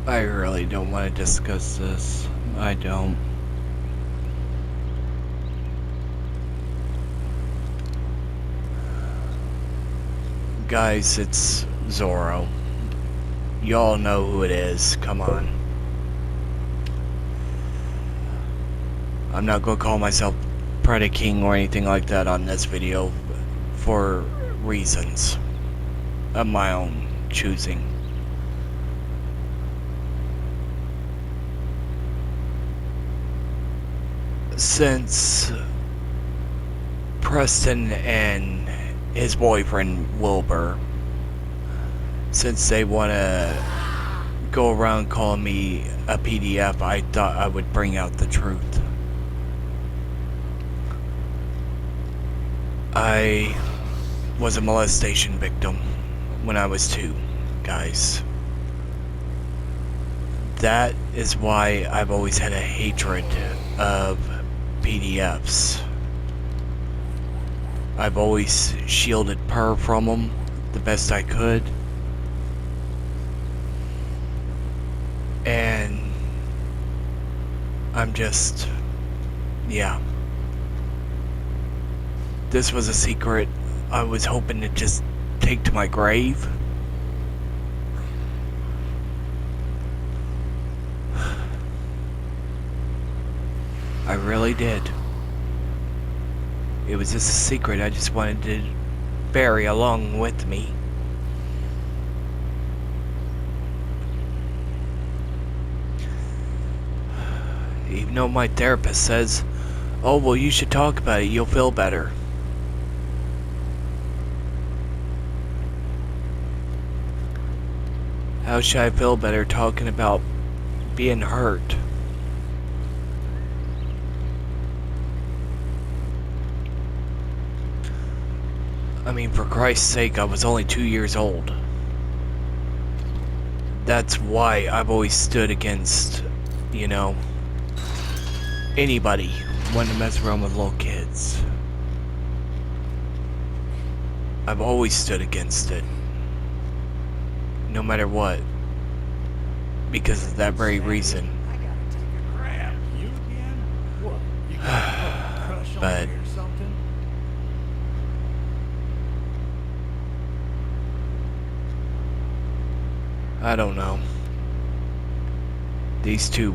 I really don't want to discuss this. I don't. Guys, it's Zoro. Y'all know who it is. Come on. I'm not gonna call myself Predator King or anything like that on this video for reasons of my own choosing. Since Preston and his boyfriend Wilbur, since they want to go around calling me a PDF, I thought I would bring out the truth. I was a molestation victim when I was 2, guys. That is why I've always had a hatred of PDFs. I've always shielded Per from them the best I could. And I'm just, yeah. This was a secret I was hoping to just take to my grave. I really did. It was just a secret I just wanted to bury along with me. Even though my therapist says, oh, well, you should talk about it, you'll feel better. How should I feel better talking about being hurt? I mean, for Christ's sake, I was only 2 years old. That's why I've always stood against, you know, anybody wanting to mess around with little kids. I've always stood against it. No matter what. Because of that very reason. But I don't know. These two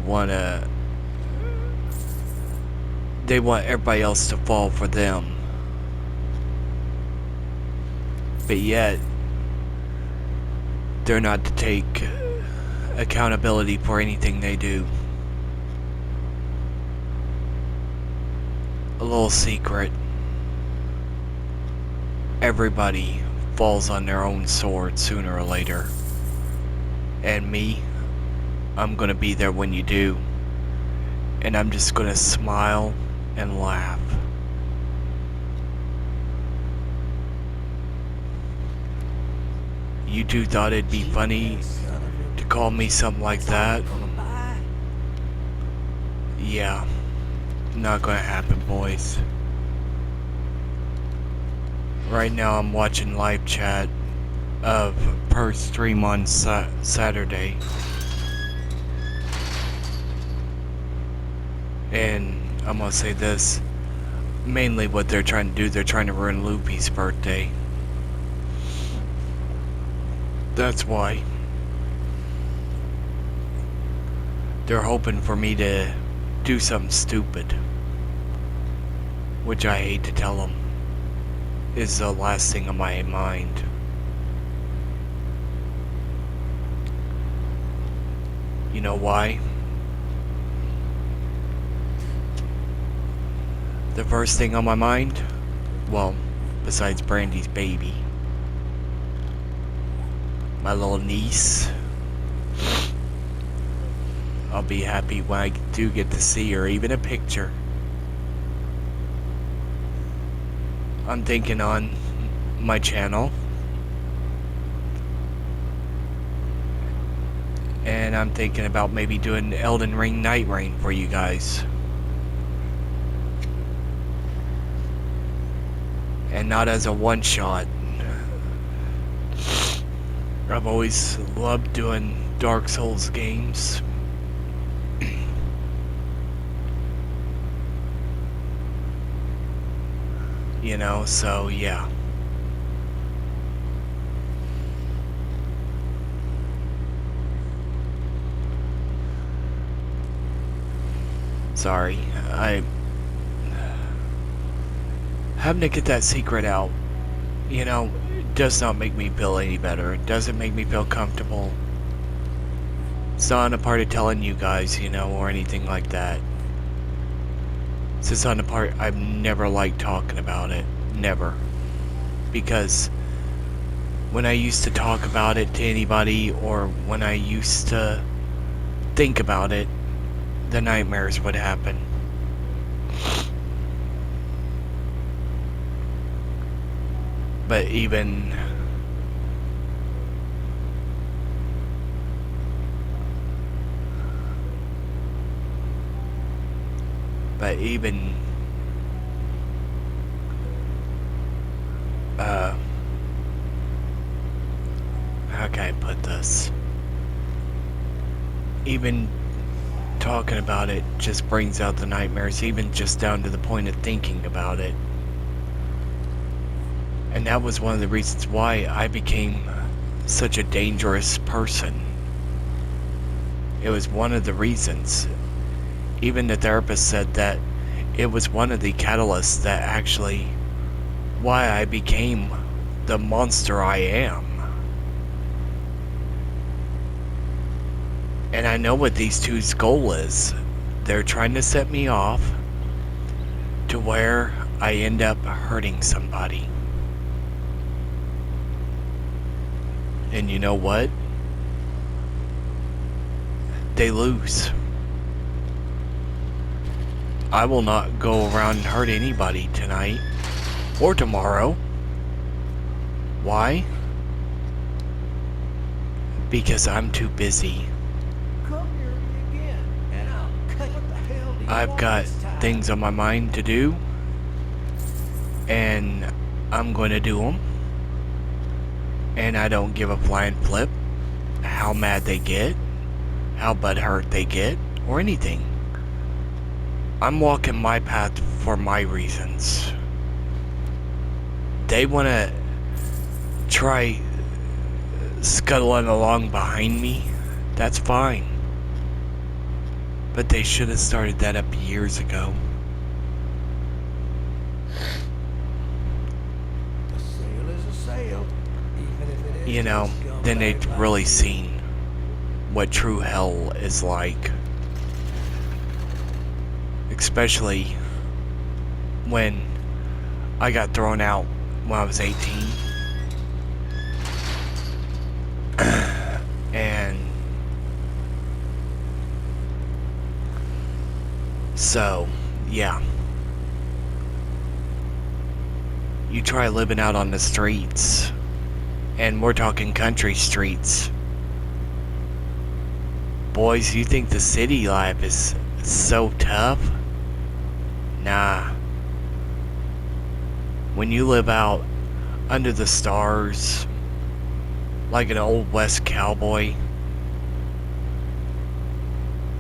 they want everybody else to fall for them. But yet, they're not to take accountability for anything they do. A little secret. Everybody falls on their own sword sooner or later. And me, I'm gonna be there when you do. And I'm just gonna smile and laugh. You two thought it'd be funny to call me something like that? Yeah, not gonna happen, boys. Right now I'm watching live chat of Per stream on Saturday. And I'm gonna say this, mainly what they're trying to do, they're trying to ruin Luffy's birthday. That's why. They're hoping for me to do something stupid. Which I hate to tell them is the last thing on my mind. You know why? The first thing on my mind? Well, besides Brandy's baby. My little niece. I'll be happy when I do get to see her, even a picture. I'm thinking on my channel. And I'm thinking about maybe doing Elden Ring Night Rain for you guys. And not as a one-shot. I've always loved doing Dark Souls games. You know, so yeah. Sorry, having to get that secret out, you know, does not make me feel any better. It doesn't make me feel comfortable. It's not a part of telling you guys, you know, or anything like that. It's just on the part I've never liked talking about it. Never. Because when I used to talk about it to anybody, or when I used to think about it, the nightmares would happen. But even how can I put this? Even talking about it just brings out the nightmares, even just down to the point of thinking about it. And that was one of the reasons why I became such a dangerous person. It was one of the reasons. Even the therapist said that it was one of the catalysts that actually why I became the monster I am. And I know what these two's goal is. They're trying to set me off to where I end up hurting somebody. And you know what? They lose. I will not go around and hurt anybody tonight or tomorrow. Why? Because I'm too busy. I've got things on my mind to do, and I'm going to do them. And I don't give a flying flip how mad they get, how butthurt they get, or anything. I'm walking my path for my reasons. They want to try scuttling along behind me. That's fine. But they should have started that up years ago. A sale is a sale, even if it is. You know, then they've really seen what true hell is like. Especially when I got thrown out when I was 18. And so, yeah. You try living out on the streets, and we're talking country streets. Boys, you think the city life is so tough? Nah. When you live out under the stars, like an old West cowboy,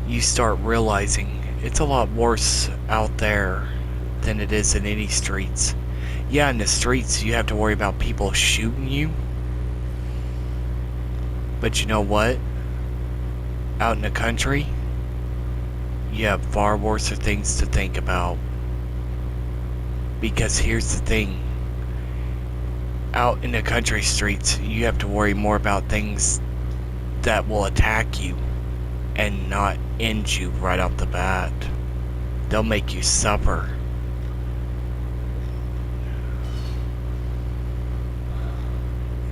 you start realizing it's a lot worse out there than it is in any streets. Yeah, in the streets you have to worry about people shooting you. But you know what? Out in the country, you have far worse things to think about. Because here's the thing. Out in the country streets, you have to worry more about things that will attack you and not end you right off the bat. They'll make you suffer.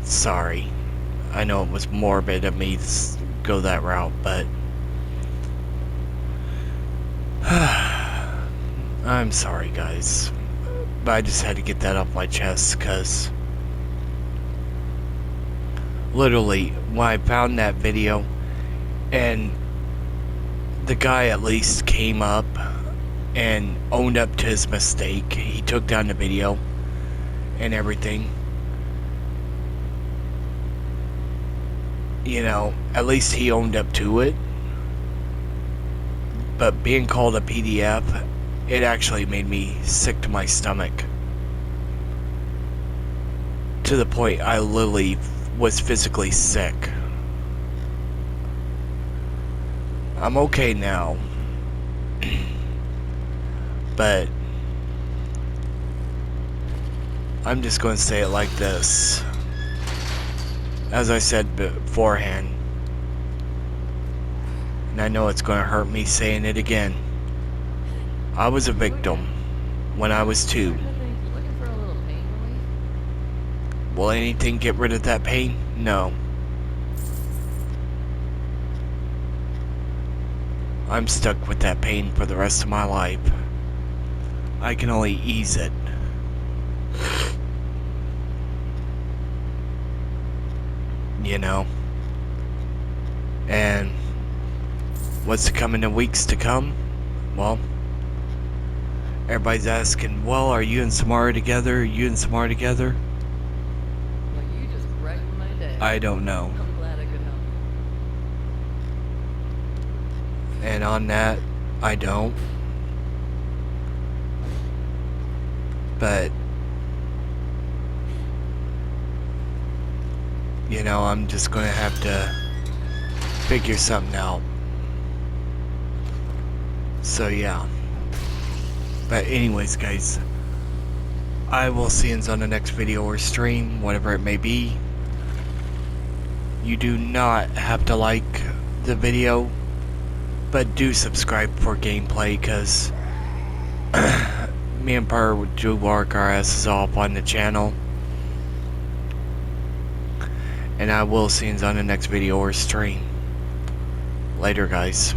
Sorry. I know it was morbid of me to go that route, but I'm sorry, guys. But I just had to get that off my chest, because literally, when I found that video, and the guy at least came up and owned up to his mistake. He took down the video and everything. you know, at least he owned up to it. But being called a PDF, it actually made me sick to my stomach. To the point I literally was physically sick. I'm okay now. But I'm just going to say it like this. As I said beforehand, and I know it's going to hurt me saying it again, I was a victim when I was 2. Looking for a little pain relief? Will anything get rid of that pain? No. I'm stuck with that pain for the rest of my life. I can only ease it. You know? And what's to come in the weeks to come? Well, everybody's asking, well, are you and Samara together? Are you and Samara together? Well, you just brightened my day. I don't know. I'm glad I could help you. And on that, I don't. But, you know, I'm just gonna have to figure something out. So, yeah. But anyways, guys, I will see you on the next video or stream, whatever it may be. You do not have to like the video, but do subscribe for gameplay, because me and Per do work our asses off on the channel. And I will see you on the next video or stream. Later, guys.